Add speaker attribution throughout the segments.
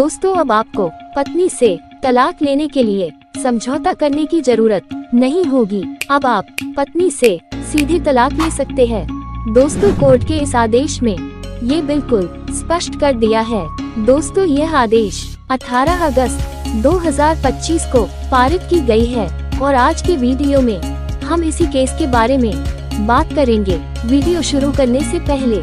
Speaker 1: दोस्तों, अब आपको पत्नी से तलाक लेने के लिए समझौता करने की जरूरत नहीं होगी। अब आप पत्नी से सीधे तलाक ले सकते हैं। दोस्तों, कोर्ट के इस आदेश में ये बिल्कुल स्पष्ट कर दिया है। दोस्तों, यह आदेश 18 अगस्त 2025 को पारित की गई है और आज के वीडियो में हम इसी केस के बारे में बात करेंगे। वीडियो शुरू करने से पहले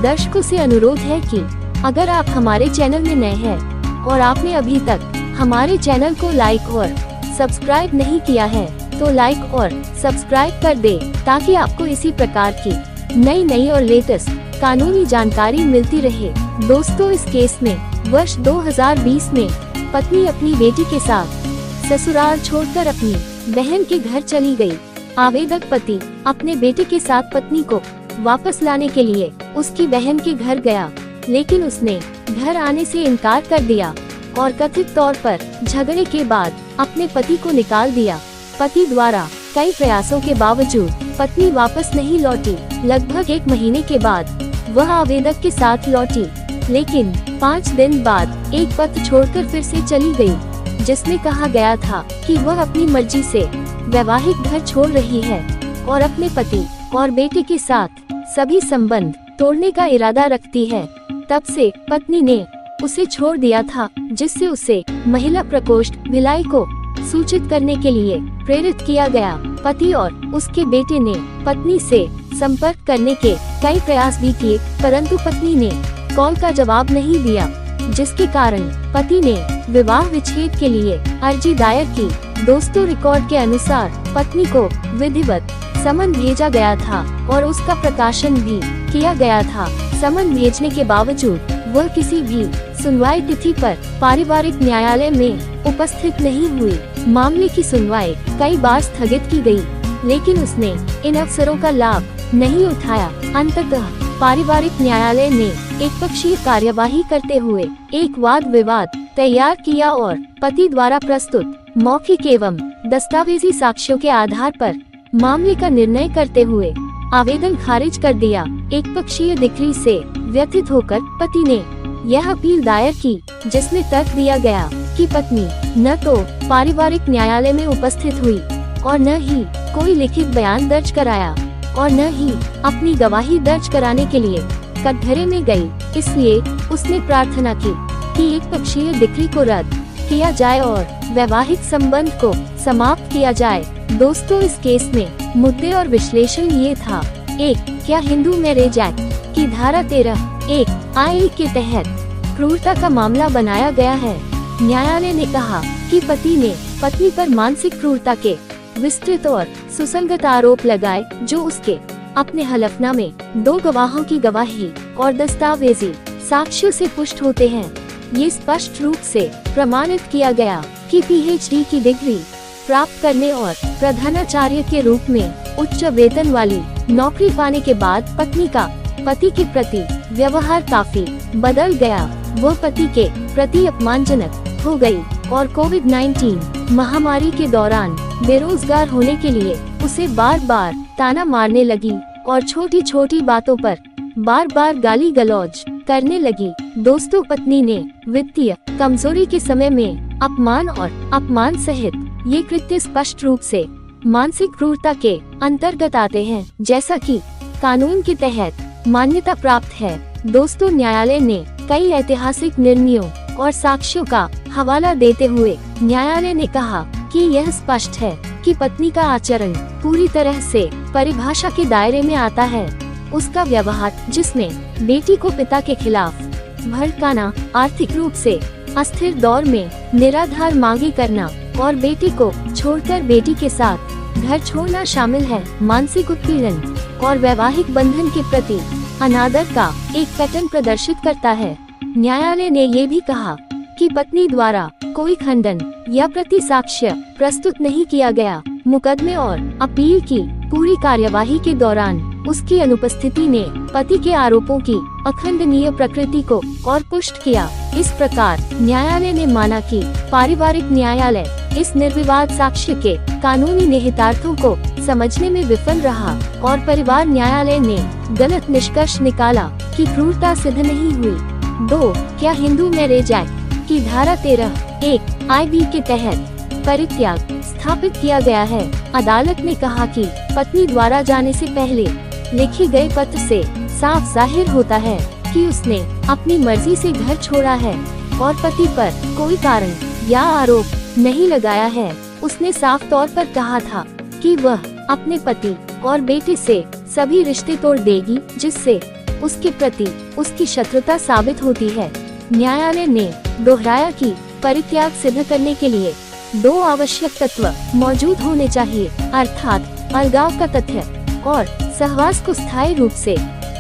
Speaker 1: दर्शकों से अनुरोध है कि अगर आप हमारे चैनल में नए हैं और आपने अभी तक हमारे चैनल को लाइक और सब्सक्राइब नहीं किया है तो लाइक और सब्सक्राइब कर दे, ताकि आपको इसी प्रकार की नई और लेटेस्ट कानूनी जानकारी मिलती रहे। दोस्तों, इस केस में वर्ष 2020 में पत्नी अपनी बेटी के साथ ससुराल छोड़कर अपनी बहन के घर चली गई। आवेदक पति अपने बेटे के साथ पत्नी को वापस लाने के लिए उसकी बहन के घर गया, लेकिन उसने घर आने से इनकार कर दिया और कथित तौर पर झगड़े के बाद अपने पति को निकाल दिया। पति द्वारा कई प्रयासों के बावजूद पत्नी वापस नहीं लौटी। लगभग 1 महीने के बाद वह आवेदक के साथ लौटी, लेकिन 5 दिन बाद एक पत्र छोड़कर फिर से चली गई, जिसमें कहा गया था कि वह अपनी मर्जी से वैवाहिक घर छोड़ रही है और अपने पति और बेटे के साथ सभी संबंध तोड़ने का इरादा रखती है। तब से पत्नी ने उसे छोड़ दिया था, जिससे उसे महिला प्रकोष्ठ भिलाई को सूचित करने के लिए प्रेरित किया गया। पति और उसके बेटे ने पत्नी से संपर्क करने के कई प्रयास भी किए, परंतु पत्नी ने कॉल का जवाब नहीं दिया, जिसके कारण पति ने विवाह विच्छेद के लिए अर्जी दायर की। दोस्तों, रिकॉर्ड के अनुसार पत्नी को विधिवत समन भेजा गया था और उसका प्रकाशन भी किया गया था। समन भेजने के बावजूद वह किसी भी सुनवाई तिथि पर पारिवारिक न्यायालय में उपस्थित नहीं हुई। मामले की सुनवाई कई बार स्थगित की गई, लेकिन उसने इन अवसरों का लाभ नहीं उठाया। अंततः पारिवारिक न्यायालय ने एक पक्षीय कार्यवाही करते हुए एक वाद विवाद तैयार किया और पति द्वारा प्रस्तुत मौखिक एवं दस्तावेजी साक्ष्यों के आधार पर मामले का निर्णय करते हुए आवेदन खारिज कर दिया। एक पक्षीय डिक्री से व्यथित होकर पति ने यह अपील दायर की, जिसमें तर्क दिया गया कि पत्नी न तो पारिवारिक न्यायालय में उपस्थित हुई और न ही कोई लिखित बयान दर्ज कराया और न ही अपनी गवाही दर्ज कराने के लिए कटघरे में गई। इसलिए उसने प्रार्थना की कि एक पक्षीय डिक्री को रद्द किया जाए और वैवाहिक संबंध को समाप्त किया जाए। दोस्तों, इस केस में मुद्दे और विश्लेषण ये था। 1. क्या हिंदू मैरिज एक्ट की धारा 13(1) आई के तहत क्रूरता का मामला बनाया गया है। न्यायालय ने कहा कि पति ने पत्नी पर मानसिक क्रूरता के विस्तृत और सुसंगत आरोप लगाए, जो उसके अपने हलफनामे में 2 गवाहों की गवाही और दस्तावेजी साक्ष्यों से पुष्ट होते हैं। ये स्पष्ट रूप से प्रमाणित किया गया कि PhD की डिग्री प्राप्त करने और प्रधानाचार्य के रूप में उच्च वेतन वाली नौकरी पाने के बाद पत्नी का पति के प्रति व्यवहार काफी बदल गया। वह पति के प्रति अपमानजनक हो गई और कोविड-19 महामारी के दौरान बेरोजगार होने के लिए उसे बार बार ताना मारने लगी और छोटी छोटी बातों पर बार बार गाली गलौज करने लगी। दोस्तों, पत्नी ने वित्तीय कमजोरी के समय में अपमान और अपमान सहित ये कृत्य स्पष्ट रूप से मानसिक क्रूरता के अंतर्गत आते हैं, जैसा कि कानून के तहत मान्यता प्राप्त है। दोस्तों, न्यायालय ने कई ऐतिहासिक निर्णयों और साक्ष्यों का हवाला देते हुए न्यायालय ने कहा कि यह स्पष्ट है कि पत्नी का आचरण पूरी तरह से परिभाषा के दायरे में आता है। उसका व्यवहार, जिसमें बेटी को पिता के खिलाफ भड़काना, आर्थिक रूप से अस्थिर दौर में निराधार मांगी करना और बेटी को छोड़कर बेटी के साथ घर छोड़ना शामिल है। मानसिक उत्पीड़न और वैवाहिक बंधन के प्रति अनादर का एक पैटर्न प्रदर्शित करता है। न्यायालय ने ये भी कहा कि पत्नी द्वारा कोई खंडन या प्रति साक्ष्य प्रस्तुत नहीं किया गया। मुकदमे और अपील की पूरी कार्यवाही के दौरान उसकी अनुपस्थिति ने पति के आरोपों की अखंडनीय प्रकृति को और पुष्ट किया। इस प्रकार न्यायालय ने माना कि पारिवारिक न्यायालय इस निर्विवाद साक्ष्य के कानूनी निहितार्थों को समझने में विफल रहा और परिवार न्यायालय ने गलत निष्कर्ष निकाला कि क्रूरता सिद्ध नहीं हुई। 2. क्या हिंदू मैरिज एक्ट की धारा 13(1) IB के तहत परित्याग स्थापित किया गया है। अदालत ने कहा कि पत्नी द्वारा जाने से पहले लिखे गए पत्र से साफ जाहिर होता है कि उसने अपनी मर्जी से घर छोड़ा है और पति पर कोई कारण या आरोप नहीं लगाया है। उसने साफ तौर पर कहा था कि वह अपने पति और बेटे से सभी रिश्ते तोड़ देगी जिससे उसके प्रति उसकी शत्रुता साबित होती है। न्यायालय ने दोहराया कि परित्याग सिद्ध करने के लिए 2 आवश्यक तत्व मौजूद होने चाहिए, अर्थात अलगाव का तथ्य और सहवास को स्थायी रूप से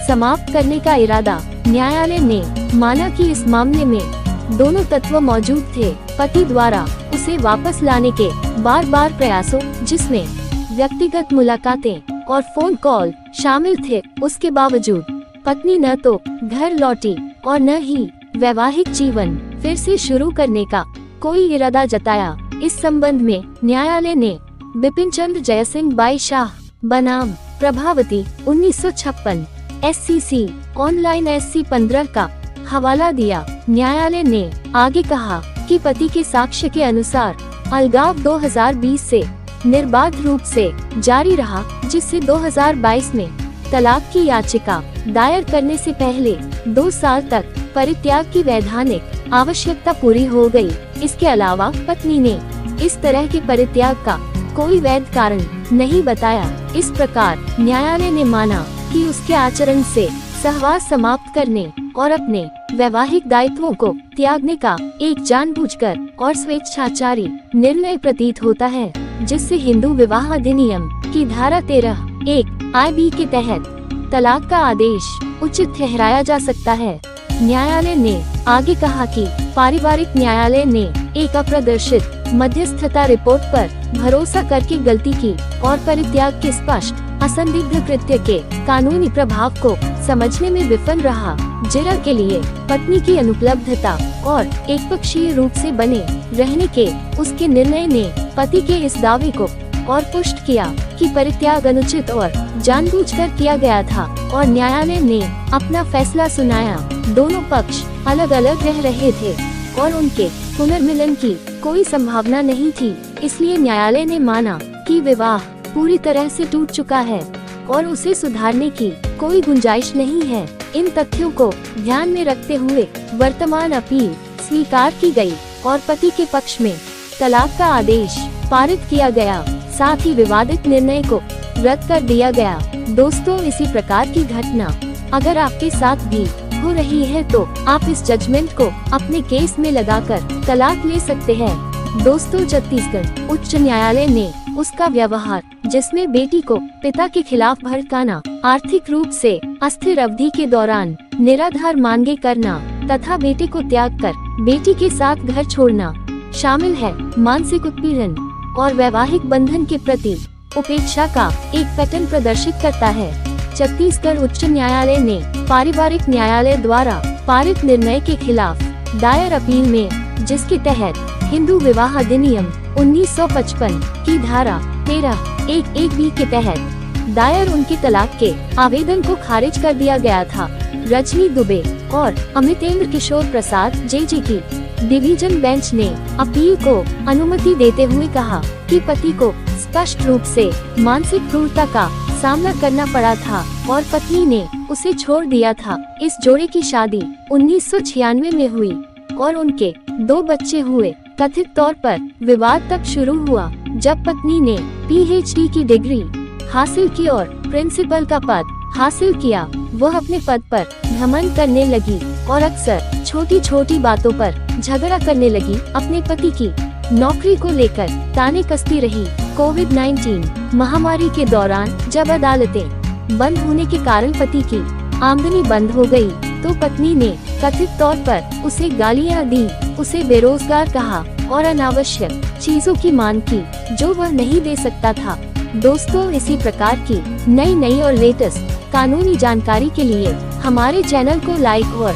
Speaker 1: समाप्त करने का इरादा। न्यायालय ने माना कि इस मामले में दोनों तत्व मौजूद थे। पति द्वारा उसे वापस लाने के बार बार प्रयासों, जिसमें व्यक्तिगत मुलाकातें और फोन कॉल शामिल थे, उसके बावजूद पत्नी न तो घर लौटी और न ही वैवाहिक जीवन फिर से शुरू करने का कोई इरादा जताया। इस संबंध में न्यायालय ने बिपिन चंद्र जयसिंह बाई शाह बनाम प्रभावती 1956 SCC ऑनलाइन SC 15 का हवाला दिया। न्यायालय ने आगे कहा कि पति के साक्ष्य के अनुसार अलगाव 2020 से निर्बाध रूप से जारी रहा, जिससे 2022 में तलाक की याचिका दायर करने से पहले 2 साल तक परित्याग की वैधानिक आवश्यकता पूरी हो गई। इसके अलावा पत्नी ने इस तरह के परित्याग का कोई वैध कारण नहीं बताया। इस प्रकार न्यायालय ने माना कि उसके आचरण से सहवास समाप्त करने और अपने वैवाहिक दायित्वों को त्यागने का एक जानबूझकर और स्वेच्छाचारी निर्णय प्रतीत होता है, जिससे हिंदू विवाह अधिनियम की धारा 13(1) IB के तहत तलाक का आदेश उचित ठहराया जा सकता है। न्यायालय ने आगे कहा कि पारिवारिक न्यायालय ने एक अप्रदर्शित मध्यस्थता रिपोर्ट पर भरोसा करके गलती की और परित्याग के स्पष्ट असंदिग्ध कृत्य के कानूनी प्रभाव को समझने में विफल रहा। जिरह के लिए पत्नी की अनुपलब्धता और एकपक्षीय रूप से बने रहने के उसके निर्णय ने पति के इस दावे को और पुष्ट किया कि परित्याग अनुचित और जानबूझकर किया गया था, और न्यायालय ने अपना फैसला सुनाया। दोनों पक्ष अलग अलग रह रहे थे और उनके पुनर्मिलन की कोई संभावना नहीं थी, इसलिए न्यायालय ने माना कि विवाह पूरी तरह से टूट चुका है और उसे सुधारने की कोई गुंजाइश नहीं है। इन तथ्यों को ध्यान में रखते हुए वर्तमान अपील स्वीकार की गई और पति के पक्ष में तलाक का आदेश पारित किया गया। साथ ही विवादित निर्णय को रद्द कर दिया गया। दोस्तों, इसी प्रकार की घटना अगर आपके साथ भी हो रही है तो आप इस जजमेंट को अपने केस में लगाकर तलाक ले सकते हैं। दोस्तों, छत्तीसगढ़ उच्च न्यायालय ने उसका व्यवहार, जिसमें बेटी को पिता के खिलाफ भड़काना, आर्थिक रूप से अस्थिर अवधि के दौरान निराधार मांगे करना तथा बेटे को त्याग कर बेटी के साथ घर छोड़ना शामिल है, मानसिक उत्पीड़न और वैवाहिक बंधन के प्रति उपेक्षा का एक पैटर्न प्रदर्शित करता है। छत्तीसगढ़ उच्च न्यायालय ने पारिवारिक न्यायालय द्वारा पारित निर्णय के खिलाफ दायर अपील में, जिसके तहत हिंदू विवाह अधिनियम 1955 की धारा 13(1) के तहत दायर उनके तलाक के आवेदन को खारिज कर दिया गया था। रजनी दुबे और अमितेंद्र किशोर प्रसाद JJ की डिवीजन बेंच ने अपील को अनुमति देते हुए कहा कि पति को स्पष्ट रूप से मानसिक क्रूरता का सामना करना पड़ा था और पत्नी ने उसे छोड़ दिया था। इस जोड़े की शादी 1996 में हुई और उनके 2 बच्चे हुए। कथित तौर पर विवाद तब शुरू हुआ जब पत्नी ने PhD की डिग्री हासिल की और प्रिंसिपल का पद हासिल किया। वह अपने पद पर घमंड करने लगी और अक्सर छोटी छोटी बातों पर झगड़ा करने लगी। अपने पति की नौकरी को लेकर ताने कसती रही। कोविड-19 महामारी के दौरान जब अदालतें बंद होने के कारण पति की आमदनी बंद हो गई, तो पत्नी ने कथित तौर पर उसे गालियां दी, उसे बेरोजगार कहा और अनावश्यक चीजों की मांग की जो वह नहीं दे सकता था। दोस्तों, इसी प्रकार की नई और लेटेस्ट कानूनी जानकारी के लिए हमारे चैनल को लाइक और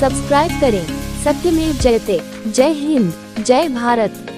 Speaker 1: सब्सक्राइब करें। सत्यमेव जयते। जय हिंद, जय भारत।